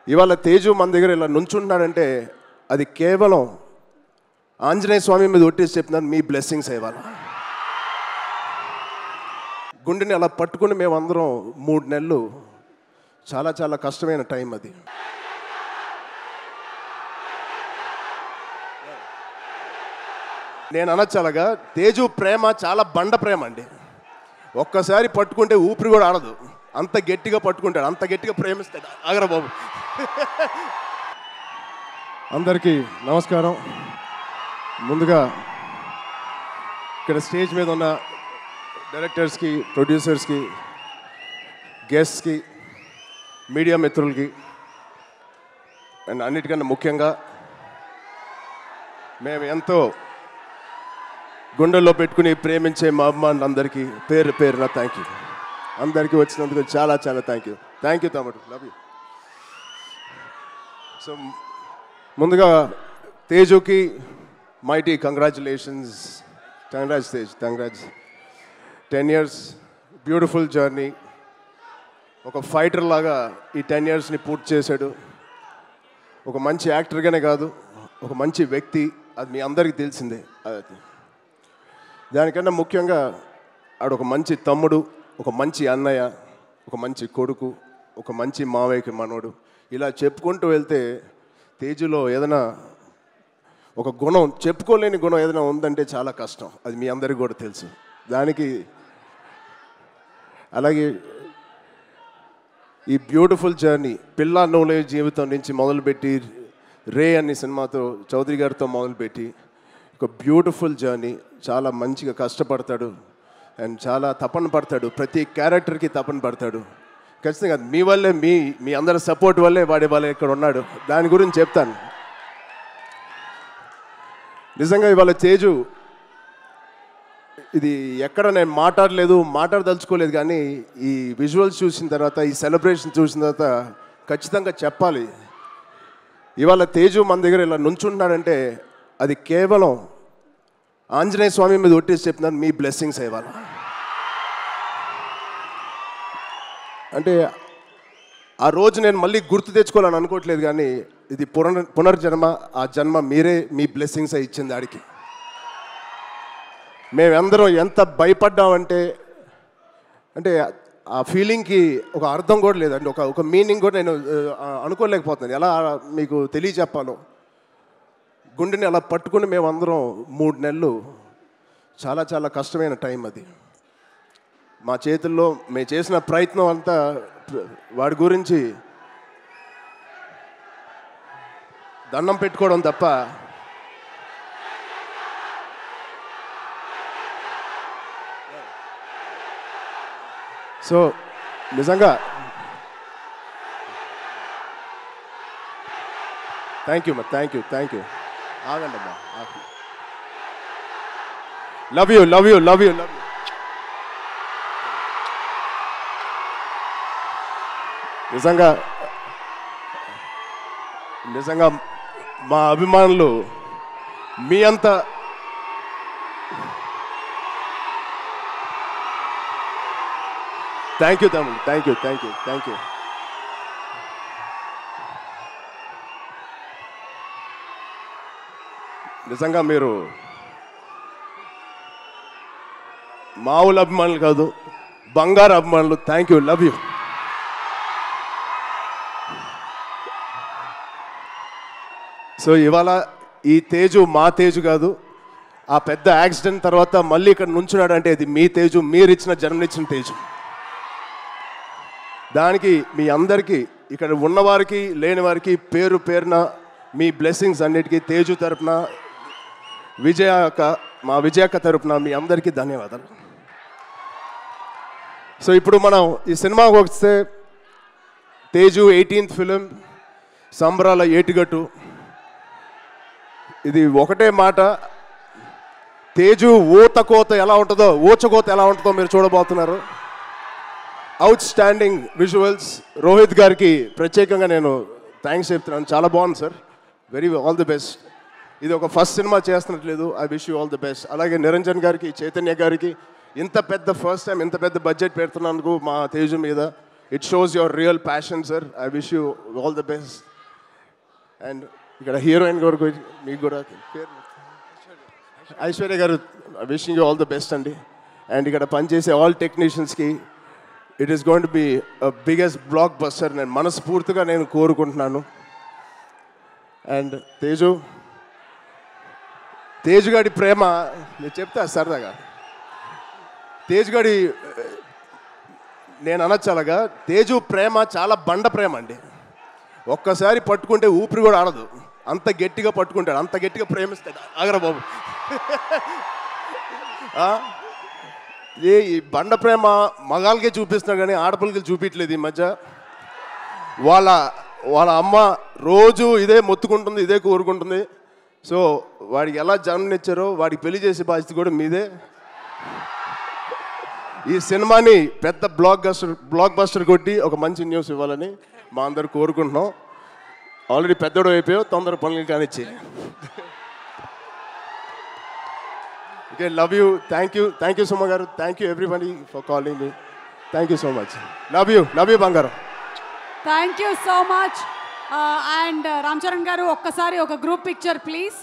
ఇవాళ తేజు మన దగ్గర ఇలా నుంచుంటున్నాడంటే అది కేవలం ఆంజనేయ స్వామి మీద ఒట్టేసి చెప్తున్నాను, మీ బ్లెస్సింగ్స్ ఇవాళ. గుండెని అలా పట్టుకుని మేమందరం 3 నెలలు చాలా చాలా కష్టమైన టైం అది. నేను అనొచ్చాలగా, తేజు ప్రేమ చాలా బండ ప్రేమ అండి. ఒక్కసారి పట్టుకుంటే ఊపిరి కూడా ఆడదు, అంత గట్టిగా పట్టుకుంటాడు, అంత గట్టిగా ప్రేమిస్తాడు. ఆగరా బాబు. అందరికీ నమస్కారం. ముందుగా ఇక్కడ స్టేజ్ మీద ఉన్న డైరెక్టర్స్కి, ప్రొడ్యూసర్స్కి, గెస్ట్స్కి, మీడియా మిత్రులకి, అండ్ అన్నిటికన్నా ముఖ్యంగా మేము ఎంతో గుండెల్లో పెట్టుకుని ప్రేమించే మా అభిమానులందరికీ పేరు పేరున థ్యాంక్ యూ. అందరికీ వచ్చినందుకు చాలా చాలా థ్యాంక్ యూ తమ్ముడు, లవ్ యూ. సో ముందుగా తేజుకి mighty congratulations. Tej, congrats. 10 years beautiful journey. ఒక ఫైటర్ లాగా ఈ 10 yearsని పూర్తి చేశాడు. ఒక మంచి యాక్టర్గానే కాదు, ఒక మంచి వ్యక్తి, అది మీ అందరికీ తెలిసిందే. అది దానికన్నా ముఖ్యంగా ఆడు ఒక మంచి తమ్ముడు, ఒక మంచి అన్నయ్య, ఒక మంచి కొడుకు, ఒక మంచి మావయ్యకి మనోడు. ఇలా చెప్పుకుంటూ వెళ్తే తేజులో ఏదైనా ఒక గుణం, చెప్పుకోలేని గుణం ఏదైనా ఉందంటే చాలా కష్టం. అది మీ అందరికీ కూడా తెలుసు. దానికి అలాగే ఈ బ్యూటిఫుల్ జర్నీ పిల్ల నోలే జీవితం నుంచి మొదలుపెట్టి రే అనే సినిమాతో చౌదరి గారితో మొదలుపెట్టి ఒక బ్యూటిఫుల్ జర్నీ. చాలా మంచిగా కష్టపడతాడు అండ్ చాలా తపన పడతాడు, ప్రతి క్యారెక్టర్కి తపన పడతాడు. ఖచ్చితంగా మీ వల్లే, మీ అందరి సపోర్ట్ వల్లే వాడి వాళ్ళే ఇక్కడ ఉన్నాడు. దాని గురించి చెప్తాను. నిజంగా ఇవాళ తేజు ఇది ఎక్కడ నేను మాట్లాడదలుచుకోలేదు, కానీ ఈ విజువల్స్ చూసిన తర్వాత, ఈ సెలబ్రేషన్ చూసిన తర్వాత ఖచ్చితంగా చెప్పాలి. ఇవాళ తేజు మన దగ్గర ఇలా నుంచుంటున్నాడంటే అది కేవలం ఆంజనేయ స్వామి మీద ఒట్టేసి చెప్తున్నాను, మీ బ్లెస్సింగ్స్ ఇవాళ. అంటే ఆ రోజు నేను మళ్ళీ గుర్తు తెచ్చుకోవాలని అనుకోవట్లేదు, కానీ ఇది పునర్జన్మ. ఆ జన్మ మీరే, మీ బ్లెస్సింగ్స్ ఇచ్చింది ఆడికి. మేమందరం ఎంత భయపడ్డామంటే, అంటే ఆ ఫీలింగ్కి ఒక అర్థం కూడా లేదండి, ఒక మీనింగ్ కూడా నేను అనుకోలేకపోతున్నాను. ఎలా మీకు తెలియచెప్పాలో. గుండెని అలా పట్టుకుని మేమందరం 3 నెలలు చాలా చాలా కష్టమైన టైం అది. మా చేతుల్లో మేము చేసిన ప్రయత్నం అంతా వాడి గురించి దండం పెట్టుకోవడం తప్ప సో నిజంగా థ్యాంక్ యూ. ఆగండి అమ్మా. Love you. నిజంగా మా అభిమానులు మీ అంతా థ్యాంక్ యూ తమ్ముడు, థ్యాంక్ యూ. నిజంగా మీరు మామూలు అభిమానులు కాదు, బంగారు అభిమానులు. Thank you, love you. So ఇవాళ ఈ తేజు మా తేజు కాదు. ఆ పెద్ద యాక్సిడెంట్ తర్వాత మళ్ళీ ఇక్కడ నుంచున్నాడంటే అది మీ తేజు, మీరిచ్చిన జన్మనిచ్చిన తేజు. దానికి మీ అందరికీ, ఇక్కడ ఉన్నవారికి లేని వారికి పేరు పేరున మీ బ్లెస్సింగ్స్ అన్నిటికీ తేజు తరపున, మా విజయక్క తరపున మీ అందరికీ ధన్యవాదాలు. సో ఇప్పుడు మనం ఈ సినిమాకి వస్తే, తేజు 18th ఫిలిం, సంబరాల ఏటిగట్టు. ఇది ఒకటే మాట, తేజు ఊచకోత ఎలా ఉంటుందో మీరు చూడబోతున్నారు. Out standing visuals. రోహిత్ గారికి ప్రత్యేకంగా నేను థ్యాంక్స్ చెప్తున్నాను. చాలా బాగుంది సార్, ఆల్ ది బెస్ట్. ఇది ఒక ఫస్ట్ సినిమా చేస్తున్నట్లేదు. I wish you all the best. అలాగే నిరంజన్ గారికి, చైతన్య గారికి, ఇంత పెద్ద ఫస్ట్ టైం ఇంత పెద్ద బడ్జెట్ పెడుతున్నందుకు మా తేజు మీద It shows your real passion, sir. I wish you all the best. And ఇక్కడ హీరోయిన్ గారు మీకు కూడా ఐశ్వర్య గారు wishing you all the best అండి. అండ్ ఇక్కడ పనిచేసే ఆల్ టెక్నీషియన్స్కి it is going to be biggest blockbuster నేను మనస్ఫూర్తిగా నేను కోరుకుంటున్నాను. అండ్ తేజు గారి ప్రేమ నేను చెప్తా సరదాగా. తేజు గారి నేను అనొచ్చాలగా, తేజు ప్రేమ చాలా బండ ప్రేమ అండి. ఒక్కసారి పట్టుకుంటే ఊపిరి కూడా ఆడదు, అంత గట్టిగా పట్టుకుంటాడు, అంత గట్టిగా ప్రేమిస్తాడు. ఆగరా బాబు. ఈ బండ ప్రేమ మగాళ్ళకే చూపిస్తున్నాడు కానీ ఆడపిల్లకి చూపించలేదు ఈ మధ్య. వాళ్ళ అమ్మ రోజు ఇదే మొత్తుకుంటుంది, ఇదే కోరుకుంటుంది. సో వాడికి ఎలా జన్మనిచ్చారో వాడికి పెళ్లి చేసే బాధ్యత కూడా మీదే. ఈ సినిమాని పెద్ద బ్లాక్ బస్టర్ కొట్టి ఒక మంచి న్యూస్ ఇవ్వాలని మా అందరు కోరుకుంటున్నాం. ఆల్రెడీ పెద్దోడు అయిపోయావు, తొందర పనులు కానిచ్చి. Okay, love you. Thank you Suma గారు. Thank you everybody for calling me. Thank you so much. Love you బంగారం. Thank you so much. And Ram Charan గారు ఒక్కసారి ఒక గ్రూప్ పిక్చర్ ప్లీజ్.